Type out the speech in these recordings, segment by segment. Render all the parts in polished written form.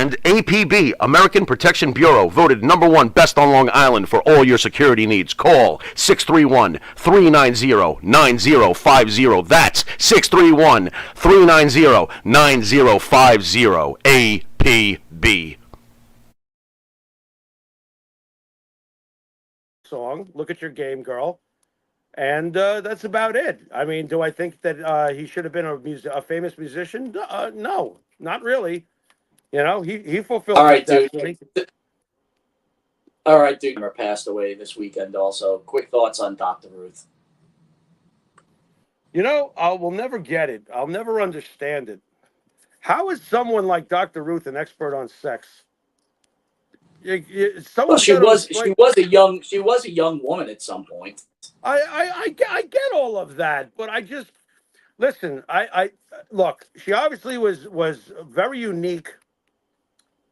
And APB, American Protection Bureau, voted #1 best on Long Island for all your security needs. Call 631-390-9050. That's 631-390-9050. APB. Song, Look at Your Game, Girl. And that's about it. I mean, do I think that he should have been a famous musician? No, not really. You know, he fulfilled All right, his dude. destiny. All right, dude. Passed away this weekend also. Quick thoughts on Dr. Ruth. You know, I will never get it. I'll never understand it. How is someone like Dr. Ruth an expert on sex? Well, she was a young woman at some point. I get all of that, but I just listen. I look. She obviously was very unique.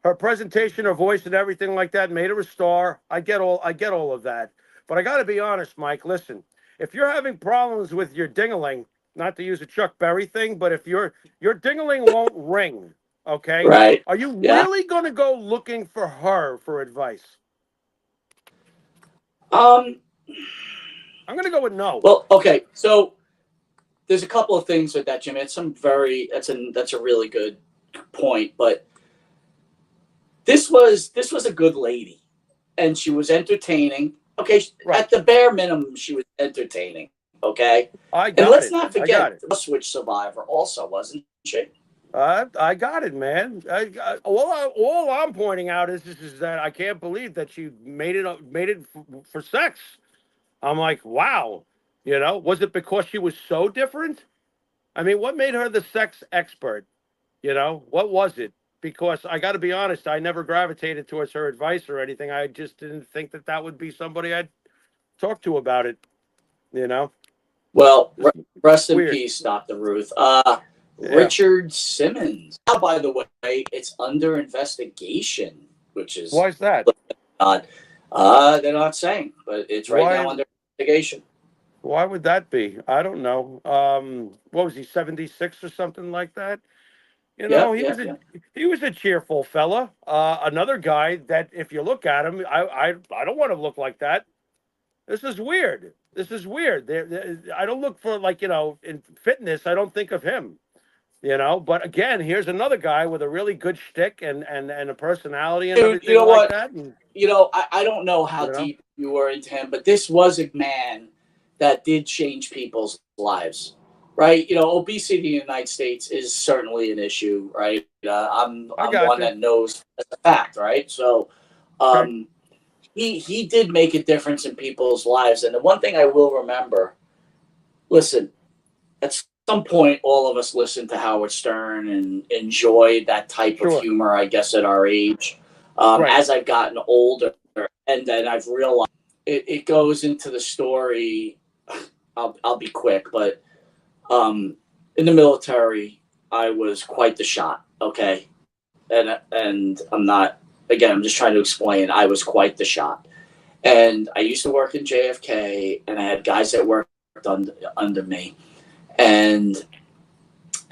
Her presentation, her voice, and everything like that made her a star. I get all of that, but I got to be honest, Mike. Listen, if you're having problems with your ding-a-ling, not to use a Chuck Berry thing, but if your ding-a-ling won't ring, okay, right? Are you really going to go looking for her for advice? I'm going to go with no. Well, okay, so there's a couple of things with that, Jimmy. That's a really good point, but this was a good lady, and she was entertaining. Okay, right. At the bare minimum, she was entertaining. Okay, and let's not forget the Switch survivor also, wasn't she? I got it, man. All I'm pointing out is that I can't believe that she made it for sex. I'm like, wow. You know, was it because she was so different? I mean, what made her the sex expert? You know, what was it? Because I got to be honest, I never gravitated towards her advice or anything. I just didn't think that would be somebody I'd talk to about it. You know. Well, rest in peace, Dr. Ruth. Richard Simmons. Now, by the way, it's under investigation, which is why is that? They're not saying, but it's now under investigation. Why would that be? I don't know. What was he, 76 or something like that? You know, he was a cheerful fella. Another guy that, if you look at him, I don't want to look like that. This is weird. I don't look for, like, you know, in fitness, I don't think of him. You know, but again, here's another guy with a really good shtick and a personality and everything like that. And, I don't know how deep you were into him, but this was a man that did change people's lives, right? You know, obesity in the United States is certainly an issue, right? I'm one that knows that's a fact, right? So he did make a difference in people's lives. And the one thing I will remember, listen, at some point, all of us listened to Howard Stern and enjoyed that type of humor, I guess, at our age. As I've gotten older, and then I've realized it goes into the story. I'll be quick, but in the military, I was quite the shot. Okay, and I'm not. Again, I'm just trying to explain. I was quite the shot, and I used to work in JFK, and I had guys that worked under me. And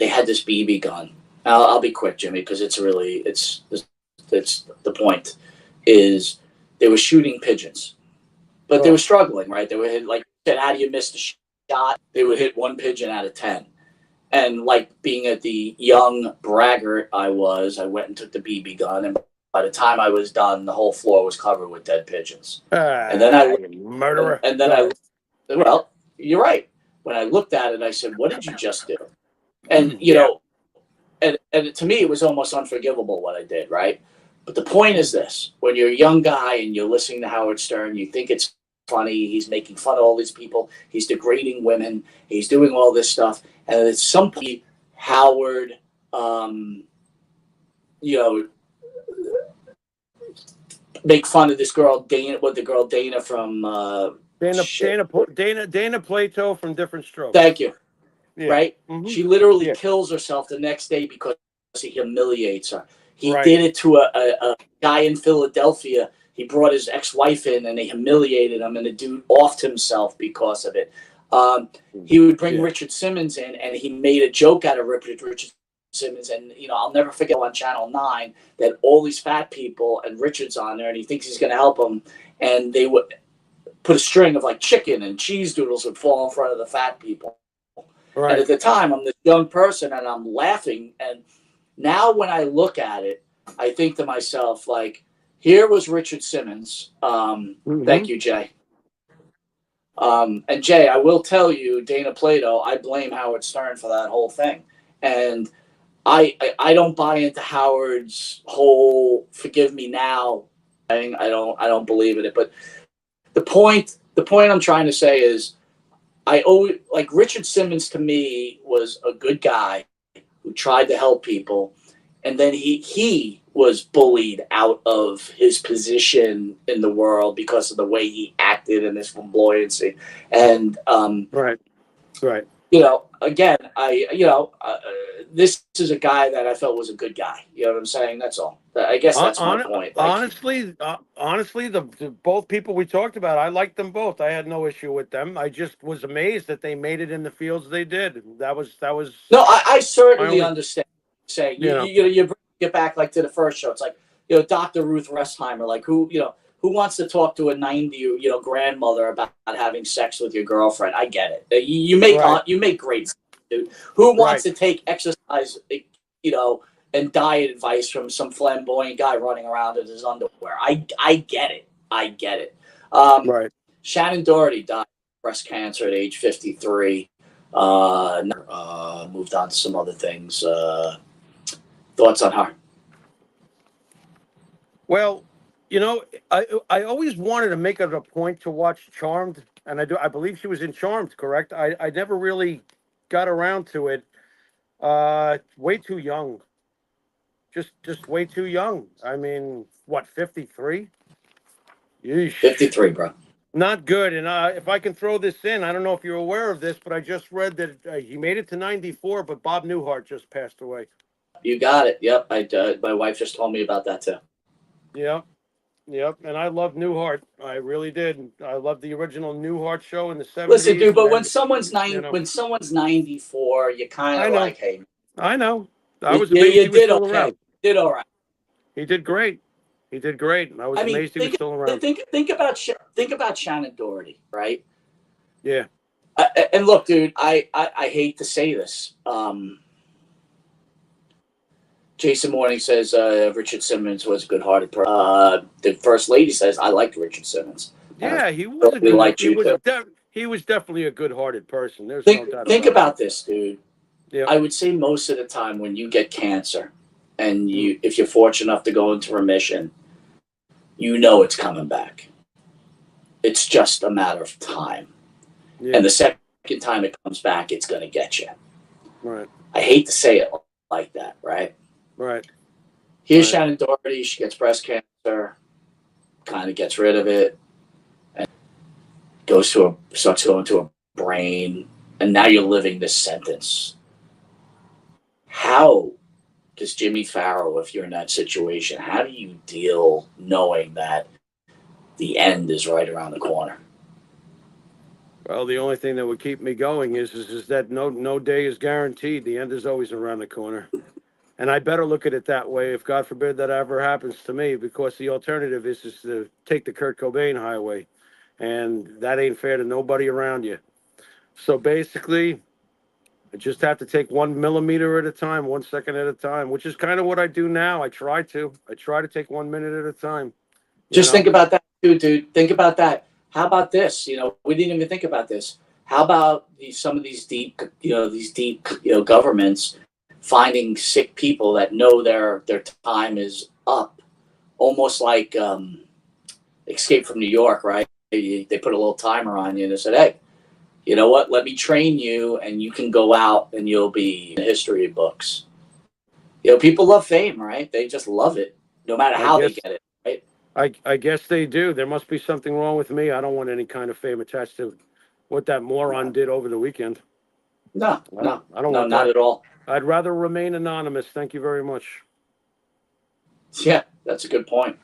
they had this BB gun. I'll be quick, Jimmy, because it's the point is they were shooting pigeons, but they were struggling, right? They were hit, like, how do you miss the shot? They would hit one pigeon out of 10. And like being at the young braggart I went and took the BB gun, and by the time I was done, the whole floor was covered with dead pigeons. And then murderer. And then well, you're right. When I looked at it, I said, what did you just do? And, you know, and to me, it was almost unforgivable what I did, right? But the point is this. When you're a young guy and you're listening to Howard Stern, you think it's funny. He's making fun of all these people. He's degrading women. He's doing all this stuff. And at some point, Howard, make fun of this girl, Dana from... Dana Plato from Different Strokes. Thank you. Yeah. Right? Mm-hmm. She literally kills herself the next day because he humiliates her. He did it to a guy in Philadelphia. He brought his ex-wife in and they humiliated him, and the dude offed himself because of it. He would bring Richard Simmons in, and he made a joke out of Richard Simmons, and I'll never forget on Channel 9 that all these fat people and Richard's on there, and he thinks he's going to help them, and they would put a string of like chicken and cheese doodles would fall in front of the fat people. Right. And at the time, I'm this young person, and I'm laughing, and now when I look at it, I think to myself, like, here was Richard Simmons. Thank you, Jay. And Jay, I will tell you, Dana Plato, I blame Howard Stern for that whole thing. And I don't buy into Howard's whole "forgive me now" thing. I don't believe in it. But the point I'm trying to say is, I always like Richard Simmons. To me, was a good guy who tried to help people, and then he was bullied out of his position in the world because of the way he acted and his flamboyancy. And right. Again, this is a guy that I felt was a good guy. You know what I'm saying? That's all. I guess that's my point. Honestly, the both people we talked about, I liked them both. I had no issue with them. I just was amazed that they made it in the fields they did. That was. No, I certainly understand. Saying you bring it back like to the first show. It's like Dr. Ruth Restheimer, like who wants to talk to a 90 grandmother about having sex with your girlfriend? I get it. You make great stuff, dude. Who wants to take exercise, and diet advice from some flamboyant guy running around in his underwear? I get it. I get it. Shannen Doherty died of breast cancer at age 53. Moved on to some other things. Thoughts on her? Well, I always wanted to make it a point to watch Charmed, and I believe she was in Charmed, correct? I never really got around to it. Way too young. Just way too young. I mean, what, 53? Yeesh. 53, bro. Not good. And if I can throw this in, I don't know if you're aware of this, but I just read that he made it to 94, but Bob Newhart just passed away. You got it. Yep. My wife just told me about that too. Yep. And I love Newhart. I really did. I love the original Newhart show in the 70s. Listen, dude, but when someone's 94, you kind of like, hey. I know. I was amazed he was still around. Did all right. He did great. I was amazed he was still around. Think about Shannen Doherty, right? Yeah. And look, dude, I hate to say this. Jason Morning says Richard Simmons was a good-hearted person. The First Lady says I liked Richard Simmons. Yeah, he was a good. He was definitely a good-hearted person. There's no doubt. Think about this, dude. Yeah. I would say most of the time when you get cancer, and if you're fortunate enough to go into remission, it's coming back. It's just a matter of time. Yeah. And the second time it comes back, it's going to get you. Right. I hate to say it like that, right? Right. Here's Shannen Doherty. She gets breast cancer, kind of gets rid of it, and starts going to her brain, and now you're living this sentence. How does Jimmy Farrow, if you're in that situation, how do you deal knowing that the end is right around the corner? Well, the only thing that would keep me going is that no day is guaranteed. The end is always around the corner. And I better look at it that way if, God forbid, that ever happens to me, because the alternative is to take the Kurt Cobain highway. And that ain't fair to nobody around you. So basically, I just have to take 1 millimeter at a time, 1 second at a time, which is kind of what I do now. I try to take 1 minute at a time. Just think about that, too, dude. Think about that. How about this? We didn't even think about this. How about some of these deep governments finding sick people that know their time is up, almost like Escape from New York, right? They put a little timer on you and they said, hey, you know what? Let me train you, and you can go out and you'll be in the history books. People love fame, right? They just love it, no matter how they get it, right? I guess they do. There must be something wrong with me. I don't want any kind of fame attached to what that moron did over the weekend. No, I don't want not that at all. I'd rather remain anonymous. Thank you very much. Yeah, that's a good point.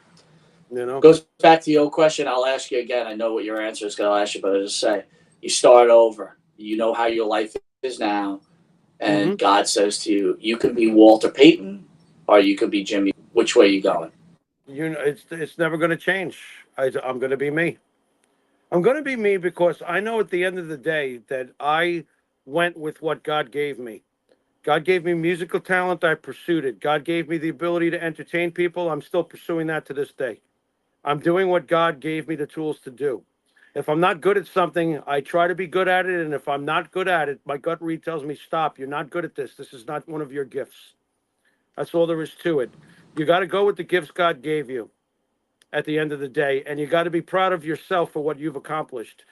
Goes back to the old question. I'll ask you again. I know what your answer is going to ask you, but I'll just say, you start over. You know how your life is now, and God says to you, you can be Walter Payton or you can be Jimmy. Which way are you going? You know, it's never going to change. I'm going to be me. I'm going to be me because I know at the end of the day that I went with what God gave me. God gave me musical talent. I pursued it. God gave me the ability to entertain people. I'm still pursuing that to this day. I'm doing what God gave me the tools to do. If I'm not good at something, I try to be good at it. And if I'm not good at it, my gut read tells me, stop, you're not good at this. This is not one of your gifts. That's all there is to it. You got to go with the gifts God gave you at the end of the day. And you got to be proud of yourself for what you've accomplished.